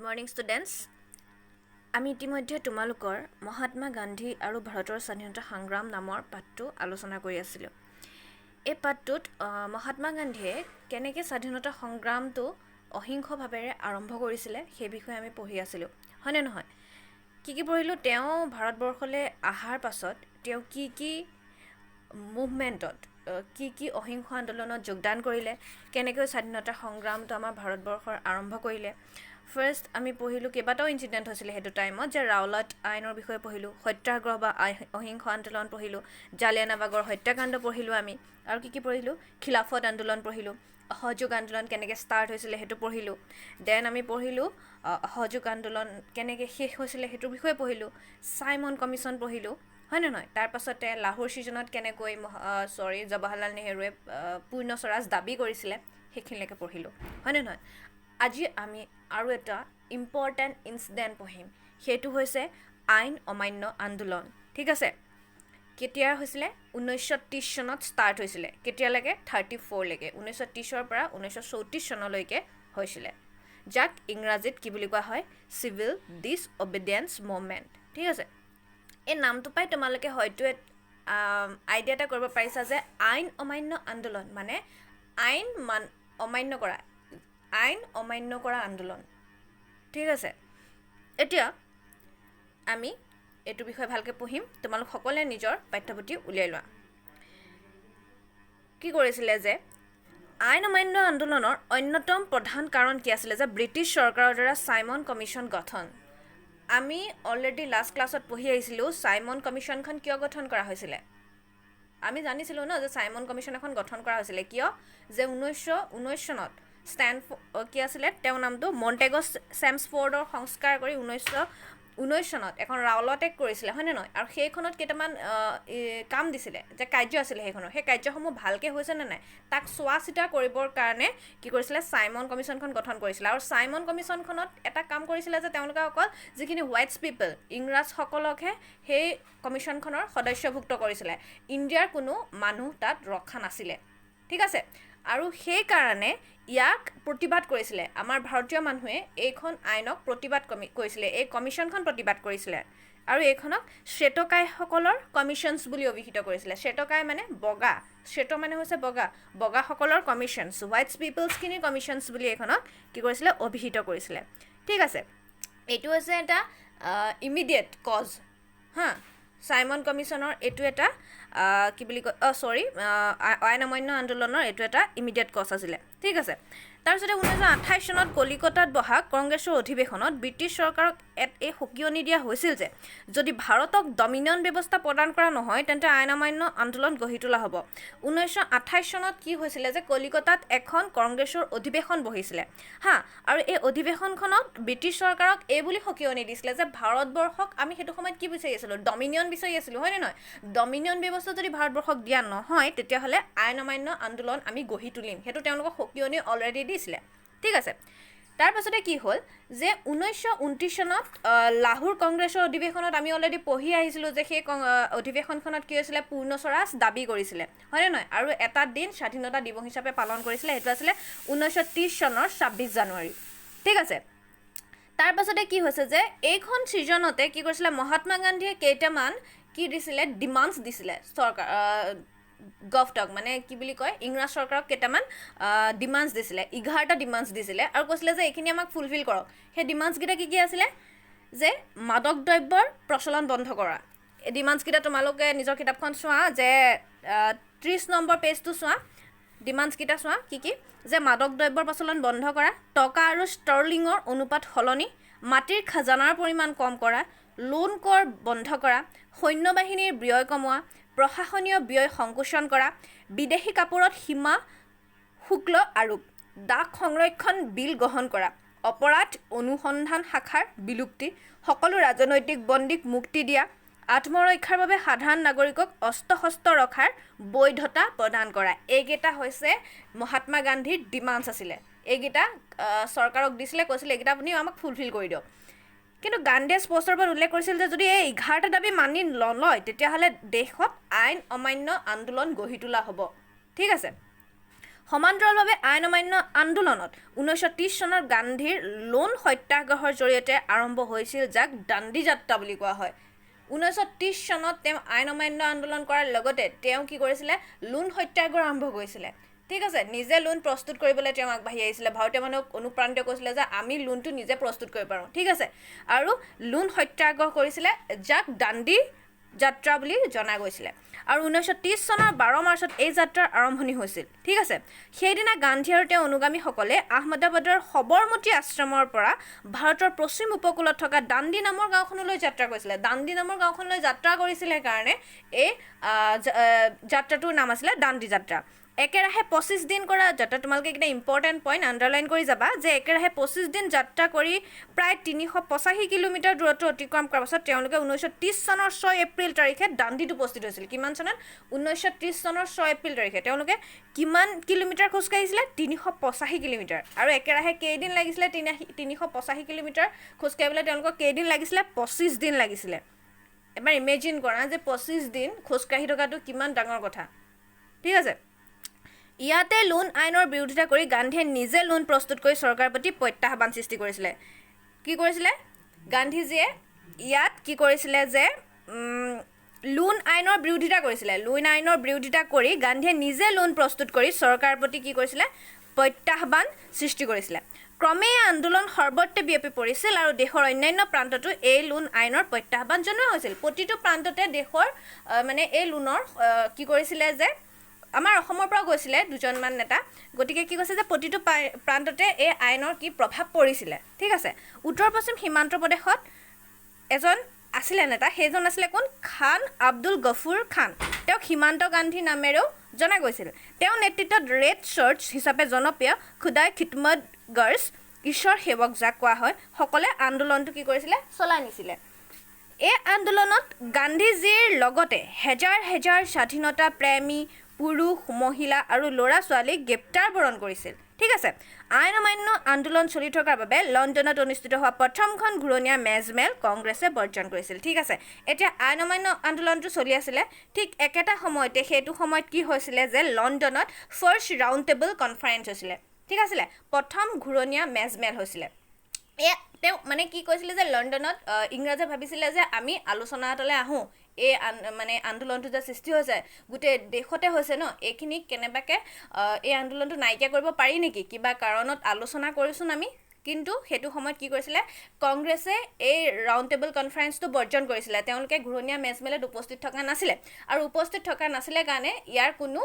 Good morning students. আমি ইতিমধ্যে তোমালোকৰ মহাত্মা গান্ধী আৰু ভাৰতৰ স্বাধীনতা সংগ্ৰাম নামৰ পাঠটো আলোচনা কৰি আছিলোঁ। এই পাঠটোত মহাত্মা গান্ধীয়ে কেনেকৈ স্বাধীনতা সংগ্ৰামটো অহিংসভাৱেৰে আৰম্ভ কৰিছিলে সেই বিষয়ে আমি পঢ়ি আছিলোঁ। হয়নে নহয়? কি পঢ়িলোঁ? তেওঁ ভাৰতবৰ্ষলৈ অহাৰ পাছত তেওঁ কি মুভমেণ্টত কি অহিংস আন্দোলনত যোগদান কৰিলে, কেনেকৈ স্বাধীনতা সংগ্ৰামটো আমাৰ ভাৰতবৰ্ষৰ আৰম্ভ কৰিলে। ফাৰ্ষ্ট আমি পঢ়িলোঁ কেইবাটাও ইনচিডেণ্ট হৈছিলে সেইটো টাইমত, যে ৰাওলাট আইনৰ বিষয়ে পঢ়িলোঁ, সত্যাগ্ৰহ বা অহিংস আন্দোলন পঢ়িলোঁ, জালিয়ানাবাগৰ হত্যাকাণ্ড পঢ়িলোঁ আমি, আৰু কি পঢ়িলোঁ? খিলাফত আন্দোলন পঢ়িলোঁ, অসহযোগ আন্দোলন কেনেকৈ ষ্টাৰ্ট হৈছিলে সেইটো পঢ়িলোঁ। দেন আমি পঢ়িলোঁ অসহযোগ আন্দোলন কেনেকৈ শেষ হৈছিলে সেইটোৰ বিষয়ে পঢ়িলোঁ, চাইমন কমিশ্যন পঢ়িলোঁ, হয়নে নহয়? তাৰপাছতে লাহোৰ ছিজনত কেনেকৈ জৱাহৰলাল নেহৰুৱে পূৰ্ণ স্বৰাজ দাবী কৰিছিলে সেইখিনিলৈকে পঢ়িলোঁ, হয়নে নহয়? আজি আমি আৰু এটা ইম্পৰ্টেণ্ট ইনচিডেণ্ট পঢ়িম, সেইটো হৈছে আইন অমান্য আন্দোলন। ঠিক আছে, কেতিয়া হৈছিলে? 1930 চনত ষ্টাৰ্ট হৈছিলে, কেতিয়ালৈকে? 34লৈকে, 1930ৰ পৰা 1934 চনলৈকে হৈছিলে, যাক ইংৰাজীত কি বুলি কোৱা হয়? Civil disobedience movement. ঠিক আছে, এই নামটো পাই তোমালোকে হয়তো আইডিয়া এটা কৰিব পাৰিছা যে আইন অমান্য আন্দোলন মানে আইন অমান্য কৰা আন্দোলন। ঠিক আছে, এতিয়া আমি এইটো বিষয়ে ভালকৈ পঢ়িম। তোমালোক সকলোৱে নিজৰ পাঠ্যপুথি উলিয়াই লোৱা। কি কৰিছিলে যে আইন অমান্য আন্দোলনৰ অন্যতম প্ৰধান কাৰণ কি আছিলে? যে ব্ৰিটিছ চৰকাৰৰ দ্বাৰা চাইমন কমিশ্যন গঠন। আমি অলৰেডি লাষ্ট ক্লাছত পঢ়ি আহিছিলোঁ চাইমন কমিশ্যনখন কিয় গঠন কৰা হৈছিলে। আমি জানিছিলোঁ ন যে চাইমন কমিশ্যন এখন গঠন কৰা হৈছিলে কিয়? যে 1919 চনত কি আছিলে তেওঁৰ নামটো? মণ্টেগ' চেমছফৰ্ডৰ সংস্কাৰ কৰি 1919 চনত এখন ৰাওলাট এক্ট কৰিছিলে, হয়নে নহয়? আৰু সেইখনত কেইটামান কাম দিছিলে, যে কাৰ্য আছিলে সেইখনৰ, সেই কাৰ্যসমূহ ভালকৈ হৈছে নে নাই তাক চোৱা চিতা কৰিবৰ কাৰণে কি কৰিছিলে? চাইমন কমিশ্যনখন গঠন কৰিছিলে। আৰু চাইমন কমিশ্যনখনত এটা কাম কৰিছিলে যে তেওঁলোকে অকল যিখিনি হোৱাইটছ পিপল, ইংৰাজসকলকহে সেই কমিশ্যনখনৰ সদস্যভুক্ত কৰিছিলে, ইণ্ডিয়াৰ কোনো মানুহ তাত ৰখা নাছিলে। ঠিক আছে, আৰু সেইকাৰণে ইয়াক প্ৰতিবাদ কৰিছিলে আমাৰ ভাৰতীয় মানুহে, এইখন আইনক প্ৰতিবাদ কৰিছিলে, এই কমিশ্যনখন প্ৰতিবাদ কৰিছিলে, আৰু এইখনক শ্বেতকায়সকলৰ কমিশ্যনছ বুলি অভিহিত কৰিছিলে। শ্বেতকায় মানে বগা, শ্বেত মানে হৈছে বগাসকলৰ কমিশ্যনছ, হোৱাইটছ পিপলছখিনিৰ কমিশ্যনছ বুলি এইখনক কি কৰিছিলে? অভিহিত কৰিছিলে। ঠিক আছে, এইটো হৈছে এটা ইমিডিয়েট কজ হা, চাইমন কমিশ্যনৰ এইটো এটা কি বুলি কয় আইন অমান্য আন্দোলনৰ এইটো এটা ইমিডিয়েট কজ আছিলে। ঠিক আছে, তাৰপিছতে 1928 চনত কলিকতাত বহা কংগ্ৰেছৰ অধিৱেশনত ব্ৰিটিছ চৰকাৰক এই সকিয়নি দিয়া হৈছিল যে যদি ভাৰতক ডমিনিয়ন ব্যৱস্থা প্ৰদান কৰা নহয় তেন্তে আইন অমান্য আন্দোলন গঢ়ি তোলা হ'ব। 1928 চনত কি হৈছিলে? যে কলিকতাত এখন কংগ্ৰেছৰ অধিৱেশন বহিছিলে হা, আৰু এই অধিৱেশনখনত ব্ৰিটিছ চৰকাৰক এই বুলি সকিয়নি দিছিলে যে ভাৰতবৰ্ষক আমি সেইটো সময়ত কি বিচাৰি আছিলোঁ? ডমিনিয়ন বিচাৰি আছিলোঁ, হয়নে নহয়? ডমিনিয়ন ব্যৱস্থা যদি ভাৰতবৰ্ষক দিয়া নহয় তেতিয়াহ'লে আইন অমান্য আন্দোলন আমি গঢ়ি তুলিম, সেইটো তেওঁলোকক সকিয়নি অলৰেডি দিছিলে। ঠিক আছে, তাৰপাছতে কি হ'ল যে 1929 চনত লাহোৰ কংগ্ৰেছৰ অধিৱেশনত আমি অলৰেডি পঢ়ি আহিছিলোঁ যে সেই অধিৱেশনখনত কি হৈছিলে? পূৰ্ণ স্বৰাজ দাবী কৰিছিলে, হয়নে নহয়? আৰু এটা দিন স্বাধীনতা দিৱস হিচাপে পালন কৰিছিলে, সেইটো আছিলে 1930 চনৰ 26 জানুৱাৰী। ঠিক আছে, তাৰপাছতে কি হৈছে যে এইখন ছিজনতে কি কৰিছিলে? মহাত্মা গান্ধীয়ে কেইটামান কি দিছিলে? ডিমাণ্ডছ দিছিলে চৰকাৰ গভটক, মানে কি বুলি কয় ইংৰাজ চৰকাৰক কেইটামান ডিমাণ্ডছ দিছিলে, 11টা ডিমাণ্ডছ দিছিলে, আৰু কৈছিলে যে এইখিনি আমাক ফুলফিল কৰক। সেই ডিমাণ্ডছকেইটা কি আছিলে? যে মাদক দ্ৰব্যৰ প্ৰচলন বন্ধ কৰা। এই ডিমাণ্ডছকেইটা তোমালোকে নিজৰ কিতাপখন চোৱা, যে 30 নম্বৰ পেজটো চোৱা, ডিমাণ্ডছকেইটা চোৱা কি যে মাদক দ্ৰব্যৰ প্ৰচলন বন্ধ কৰা, টকা আৰু ষ্টাৰ্লিঙৰ অনুপাত সলনি, মাটিৰ খাজানাৰ পৰিমাণ কম কৰা, লোন কৰ বন্ধ কৰা, সৈন্যবাহিনীৰ ব্যয় কমোৱা, প্ৰশাসনীয় ব্যয় সংকোচন কৰা, বিদেশী কাপোৰত সীমা শুল্ক আৰোপ, ডাক সংৰক্ষণ বিল গ্ৰহণ কৰা, অপৰাধ অনুসন্ধান শাখাৰ বিলুপ্তি, সকলো ৰাজনৈতিক বন্দীক মুক্তি দিয়া, আত্মৰক্ষাৰ বাবে সাধাৰণ নাগৰিকক অস্ত্ৰ শস্ত্ৰ ৰখাৰ বৈধতা প্ৰদান কৰা। এইকেইটা হৈছে মহাত্মা গান্ধীৰ ডিমাণ্ডছ আছিলে। এইকেইটা চৰকাৰক দিছিলে, কৈছিলে এইকেইটা আপুনি আমাক ফুলফিল কৰি দিয়ক। কিন্তু গান্ধীয়ে স্পষ্টৰ পৰা উল্লেখ কৰিছিল যে যদি এই 11টা দাবী মানি নলয় তেতিয়াহ'লে দেশত আইন অমান্য আন্দোলন গঢ়ি তোলা হ'ব। ঠিক আছে, সমান্তৰালভাৱে আইন অমান্য আন্দোলনত 1930 চনৰ গান্ধীৰ লোণ সত্যাগ্ৰহৰ জৰিয়তে আৰম্ভ হৈছিল, যাক দাণ্ডী যাত্ৰা বুলি কোৱা হয়। 1930 চনত তেওঁ আইন অমান্য আন্দোলন কৰাৰ লগতে তেওঁ কি কৰিছিলে, লোণ সত্যাগ্ৰহ আৰম্ভ কৰিছিলে। ঠিক আছে, নিজে লোণ প্ৰস্তুত কৰিবলৈ তেওঁ আগবাঢ়ি আহিছিলে। ভাৰতীয় মানুহক অনুপ্ৰাণিত কৰিছিলে যে আমি লোণটো নিজে প্ৰস্তুত কৰিব পাৰোঁ। ঠিক আছে, আৰু লোণ সত্যাগ্ৰহ কৰিছিলে, যাক দাণ্ডী যাত্ৰা বুলি জনা গৈছিলে। আৰু 1930 চনৰ 12 মাৰ্চত এই যাত্ৰাৰ আৰম্ভণি হৈছিল। ঠিক আছে, সেইদিনা গান্ধী আৰু তেওঁৰ অনুগামীসকলে আহমেদাবাদৰ সবৰমতী আশ্ৰমৰ পৰা ভাৰতৰ পশ্চিম উপকূলত থকা দাণ্ডী নামৰ গাঁওখনলৈ যাত্ৰা কৰিছিলে। দাণ্ডী নামৰ গাঁওখনলৈ যাত্ৰা কৰিছিলে কাৰণে এই যাত্ৰাটোৰ নাম আছিলে দাণ্ডী যাত্ৰা। একেৰাহে 25 দিন কৰা যাত্ৰা, তোমালোকে এইকেইটা ইম্পৰ্টেণ্ট পইণ্ট আণ্ডাৰলাইন কৰি যাবা যে একেৰাহে 25 দিন যাত্ৰা কৰি প্ৰায় 385 কিলোমিটাৰ দূৰত্ব অতিক্ৰম কৰাৰ পাছত তেওঁলোকে 1930 চনৰ 6 এপ্ৰিল তাৰিখে দাণ্ডীত উপস্থিত হৈছিল। কিমান চনত? 1930 চনৰ 6 এপ্ৰিল তাৰিখে তেওঁলোকে কিমান কিলোমিটাৰ খোজকাঢ়িছিলে? 385 কিলোমিটাৰ। আৰু একেৰাহে কেইদিন লাগিছিলে 385 কিলোমিটাৰ খোজকাঢ়িবলৈ? তেওঁলোকক কেইদিন লাগিছিলে? 25 দিন লাগিছিলে। এবাৰ ইমেজিন কৰা যে 25 দিন খোজকাঢ়ি থকাটো কিমান ডাঙৰ কথা। ঠিক আছে, ইয়াতে লোণ আইনৰ বিৰোধিতা কৰি গান্ধীয়ে নিজে লোণ প্ৰস্তুত কৰি চৰকাৰৰ প্ৰতি প্ৰত্যাহ্বান সৃষ্টি কৰিছিলে। কি কৰিছিলে? গান্ধীজীয়ে ইয়াত কি কৰিছিলে যে লোণ আইনৰ বিৰোধিতা কৰিছিলে। লোণ আইনৰ বিৰোধিতা কৰি গান্ধীয়ে নিজে লোণ প্ৰস্তুত কৰি চৰকাৰৰ প্ৰতি কি কৰিছিলে? প্ৰত্যাহ্বান সৃষ্টি কৰিছিলে। ক্ৰমে আন্দোলন সৰ্বত্ৰ বিয়পি পৰিছিল আৰু দেশৰ অন্যান্য প্ৰান্ততো এই লোণ আইনৰ প্ৰত্যাহ্বান জনোৱা হৈছিল। প্ৰতিটো প্ৰান্ততে দেশৰ এই লোণৰ কি কৰিছিলে যে আমাৰ অসমৰ পৰা গৈছিলে দুজনমান নেতা, গতিকে কি কৈছে যে প্ৰতিটো প্ৰান্ততে এই আইনৰ কি প্ৰভাৱ পৰিছিলে। ঠিক আছে, উত্তৰ পশ্চিম সীমান্ত প্ৰদেশত এজন আছিলে নেতা, সেইজন আছিলে কোন? খান আব্দুল গফুৰ খান। তেওঁক সীমান্ত গান্ধী নামেৰেও জনা গৈছিল। তেওঁৰ নেতৃত্বত ৰেড চাৰ্চ হিচাপে জনপ্ৰিয় খুদাই খিদমত গৰ্জ ঈশ্বৰ সেৱক যাক কোৱা হয়, সকলে আন্দোলনটো কি কৰিছিলে? চলাই নিছিলে। এই আন্দোলনত গান্ধীজীৰ লগতে হেজাৰ হেজাৰ স্বাধীনতা প্ৰেমী পুৰুষ, মহিলা আৰু ল'ৰা ছোৱালীক গ্ৰেপ্তাৰ বৰণ কৰিছিল। ঠিক আছে, আইন অমান্য আন্দোলন চলি থকাৰ বাবে লণ্ডনত অনুষ্ঠিত হোৱা প্ৰথমখন ঘূৰণীয়া মেজমেল কংগ্ৰেছে বৰ্জন কৰিছিল। ঠিক আছে, এতিয়া আইন অমান্য আন্দোলনটো চলি আছিলে, ঠিক একেটা সময়তে সেইটো সময়ত কি হৈছিলে যে লণ্ডনত ফাৰ্ষ্ট ৰাউণ্ড টেবল কনফাৰেঞ্চ হৈছিলে। ঠিক আছিলে, প্ৰথম ঘূৰণীয়া মেজমেল হৈছিলে। তেওঁ কি কৈছিলে যে লণ্ডনত ইংৰাজে ভাবিছিলে যে আমি আলোচনা এটালৈ আহোঁ, এই আন্দোলনটো যে সৃষ্টি হৈছে গোটেই দেশতে হৈছে ন, এইখিনি কেনেবাকৈ এই আন্দোলনটো নাইকিয়া কৰিব পাৰি নেকি, কিবা কাৰণত আলোচনা কৰিছোন আমি। কিন্তু সেইটো সময়ত কি কৰিছিলে? কংগ্ৰেছে এই ৰাউণ্ড টেবল কনফাৰেঞ্চটো বৰ্জন কৰিছিলে। তেওঁলোকে ঘূৰণীয়া মেজমেলত উপস্থিত থকা নাছিলে, আৰু উপস্থিত থকা নাছিলে কাৰণে ইয়াৰ কোনো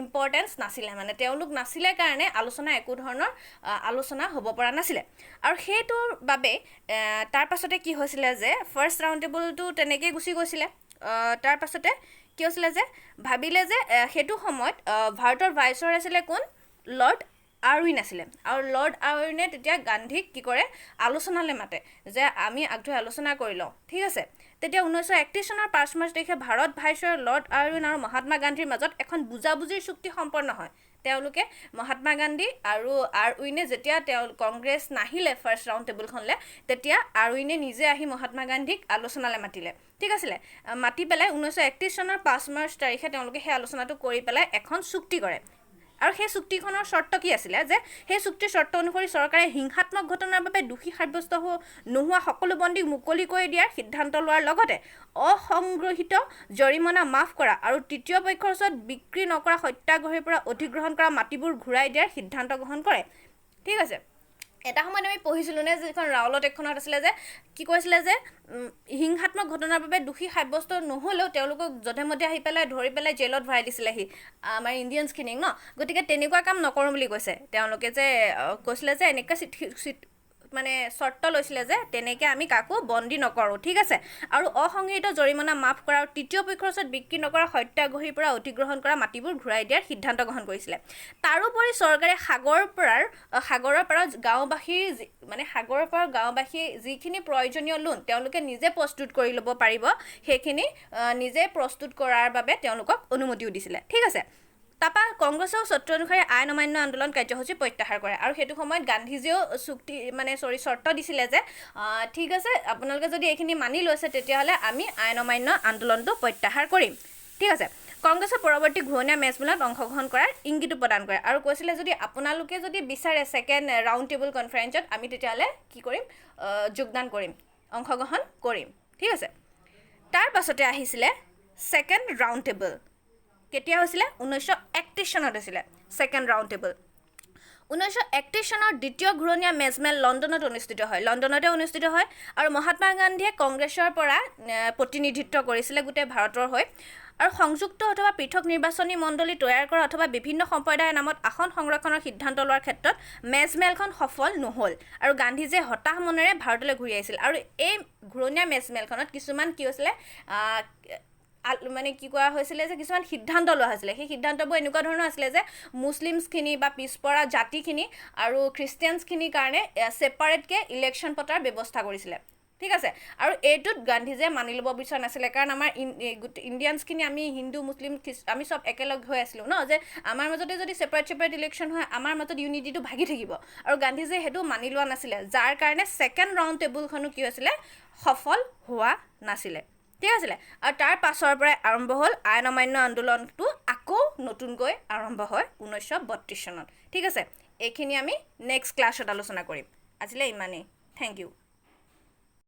ইম্পৰ্টেঞ্চ নাছিলে, তেওঁলোক নাছিলে কাৰণে আলোচনা একো ধৰণৰ আলোচনা হ'ব পৰা নাছিলে। আৰু সেইটোৰ বাবে তাৰ পাছতে কি হৈছিলে যে ফাৰ্ষ্ট ৰাউণ্ড টেবলটো তেনেকৈয়ে গুচি গৈছিলে। তাৰ পাছতে কি হৈছিলে যে ভাবিলে যে সেইটো সময়ত ভাৰতৰ ভাইচৰয় আছিলে কোন? লৰ্ড আৰউইন আছিলে। আৰু লৰ্ড আৰউইনে তেতিয়া গান্ধীক কি কৰে? আলোচনালৈ মাতে যে আমি আগধৰি আলোচনা কৰি লওঁ। ঠিক আছে, তেতিয়া 1931 চনৰ 5 মাৰ্চ তাৰিখে ভাৰত ভাইচৰয় লৰ্ড আৰউইন আৰু মহাত্মা গান্ধীৰ মাজত এখন বুজাবুজিৰ চুক্তি সম্পন্ন হয়। তেওঁলোকে মহাত্মা গান্ধী আৰু আৰউইনে যেতিয়া কংগ্ৰেছ নাহিলে ফাৰ্ষ্ট ৰাউণ্ড টেবুলখনলৈ, তেতিয়া আৰউইনে নিজে আহি মহাত্মা গান্ধীক আলোচনালৈ মাতিলে। ঠিক আছিলে, মাতি পেলাই 1931 চনৰ 5 মাৰ্চ তাৰিখে তেওঁলোকে সেই আলোচনাটো কৰি পেলাই এখন চুক্তি কৰে। আৰু সেই চুক্তিখনৰ চৰ্ত কি আছিলে যে সেই চুক্তিৰ চৰ্ত অনুসৰি চৰকাৰে হিংসাত্মক ঘটনাৰ বাবে দোষী সাব্যস্ত নোহোৱা সকলো বন্দীক মুকলি কৰি দিয়াৰ সিদ্ধান্ত লোৱাৰ লগতে অসংগৃহীত জৰিমনা মাফ কৰা আৰু তৃতীয় পক্ষৰ ওচৰত বিক্ৰী নকৰা সত্যাগ্ৰহীৰ পৰা অধিগ্ৰহণ কৰা মাটিবোৰ ঘূৰাই দিয়াৰ সিদ্ধান্ত গ্ৰহণ কৰে। ঠিক আছে, এটা সময়ত আমি পঢ়িছিলোঁ নে যিখন ৰাওলত এখনত আছিলে যে কি কৈছিলে যে হিংসাত্মক ঘটনাৰ বাবে দোষী সাব্যস্ত নহ'লেও তেওঁলোকক যধে মধে আহি পেলাই ধৰি পেলাই জেলত ভৰাই দিছিলেহি আমাৰ ইণ্ডিয়ানছখিনিক ন। গতিকে তেনেকুৱা কাম নকৰোঁ বুলি কৈছে তেওঁলোকে, যে কৈছিলে যে এনেকুৱা চৰ্ত লৈছিলে যে তেনেকৈ আমি কাকো বন্দী নকৰোঁ। ঠিক আছে, আৰু অসংগৃহীত জৰিমনা মাফ কৰা আৰু তৃতীয় পক্ষৰ ওচৰত বিক্ৰী নকৰা সত্যাগ্ৰহীৰ পৰা অধিগ্ৰহণ কৰা মাটিবোৰ ঘূৰাই দিয়াৰ সিদ্ধান্ত গ্ৰহণ কৰিছিলে। তাৰোপৰি চৰকাৰে সাগৰৰ পাৰৰ গাঁওবাসীৰ যিখিনি প্ৰয়োজনীয় লোন তেওঁলোকে নিজে প্ৰস্তুত কৰি ল'ব পাৰিব, সেইখিনি নিজে প্ৰস্তুত কৰাৰ বাবে তেওঁলোকক অনুমতিও দিছিলে। ঠিক আছে, তাৰপৰা কংগ্ৰেছেও চৰ্ত অনুসৰি আইন অমান্য আন্দোলন কাৰ্যসূচী প্ৰত্যাহাৰ কৰে। আৰু সেইটো সময়ত গান্ধীজীয়েও চৰ্ত দিছিলে যে ঠিক আছে, আপোনালোকে যদি এইখিনি মানি লৈছে তেতিয়াহ'লে আমি আইন অমান্য আন্দোলনটো প্ৰত্যাহাৰ কৰিম। ঠিক আছে, কংগ্ৰেছৰ পৰৱৰ্তী ঘূৰণীয়া মেজমেলত অংশগ্ৰহণ কৰাৰ ইংগিতো প্ৰদান কৰে আৰু কৈছিলে যদি আপোনালোকে যদি বিচাৰে ছেকেণ্ড ৰাউণ্ড টেবল কনফাৰেঞ্চত আমি তেতিয়াহ'লে কি কৰিম যোগদান কৰিম অংশগ্ৰহণ কৰিম ঠিক আছে তাৰ পাছতে আহিছিলে ছেকেণ্ড ৰাউণ্ড টেবল কেতিয়া হৈছিলে 1931 চনত হৈছিলে ছেকেণ্ড ৰাউণ্ড টেবল 1931 চনৰ দ্বিতীয় ঘূৰণীয়া মেজমেল লণ্ডনত অনুষ্ঠিত হয় আৰু মহাত্মা গান্ধীয়ে কংগ্ৰেছৰ পৰা প্ৰতিনিধিত্ব কৰিছিলে গোটেই ভাৰতৰ হৈ আৰু সংযুক্ত অথবা পৃথক নিৰ্বাচনী মণ্ডলী তৈয়াৰ কৰা অথবা বিভিন্ন সম্প্ৰদায়ৰ নামত আসন সংৰক্ষণৰ সিদ্ধান্ত লোৱাৰ ক্ষেত্ৰত মেজমেলখন সফল নহ'ল আৰু গান্ধীজীয়ে হতাশ মনেৰে ভাৰতলৈ ঘূৰি আহিছিল আৰু এই ঘূৰণীয়া মেজমেলখনত কিছুমান কি হৈছিলে মানে কি কোৱা হৈছিলে যে কিছুমান সিদ্ধান্ত লোৱা হৈছিলে সেই সিদ্ধান্তবোৰ এনেকুৱা ধৰণৰ আছিলে যে মুছলিমছখিনি বা পিছপৰা জাতিখিনি আৰু খ্ৰীষ্টিয়ানছখিনিৰ কাৰণে ছেপাৰেটকৈ ইলেকশ্যন পতাৰ ব্যৱস্থা কৰিছিলে ঠিক আছে আৰু এইটোত গান্ধীজীয়ে মানি ল'ব বিচৰা নাছিলে কাৰণ আমাৰ ইণ্ডিয়ানছখিনি আমি হিন্দু মুছলিম আমি চব একেলগ হৈ আছিলোঁ ন যে আমাৰ মাজতে যদি ছেপাৰেট ইলেকশ্যন হয় আমাৰ মাজত ইউনিটিটো ভাগি থাকিব আৰু গান্ধীজীয়ে সেইটো মানি লোৱা নাছিলে যাৰ কাৰণে ছেকেণ্ড ৰাউণ্ড টেবুলখনো কি হৈছিলে সফল হোৱা নাছিলে ঠিক আছিলে আৰু তাৰ পাছৰ পৰাই আৰম্ভ হ'ল আইন অমান্য আন্দোলনটো আকৌ নতুনকৈ আৰম্ভ হয় 1932 চনত ঠিক আছে এইখিনি আমি নেক্সট ক্লাছত আলোচনা কৰিম আজিলৈ ইমানেই থেংক ইউ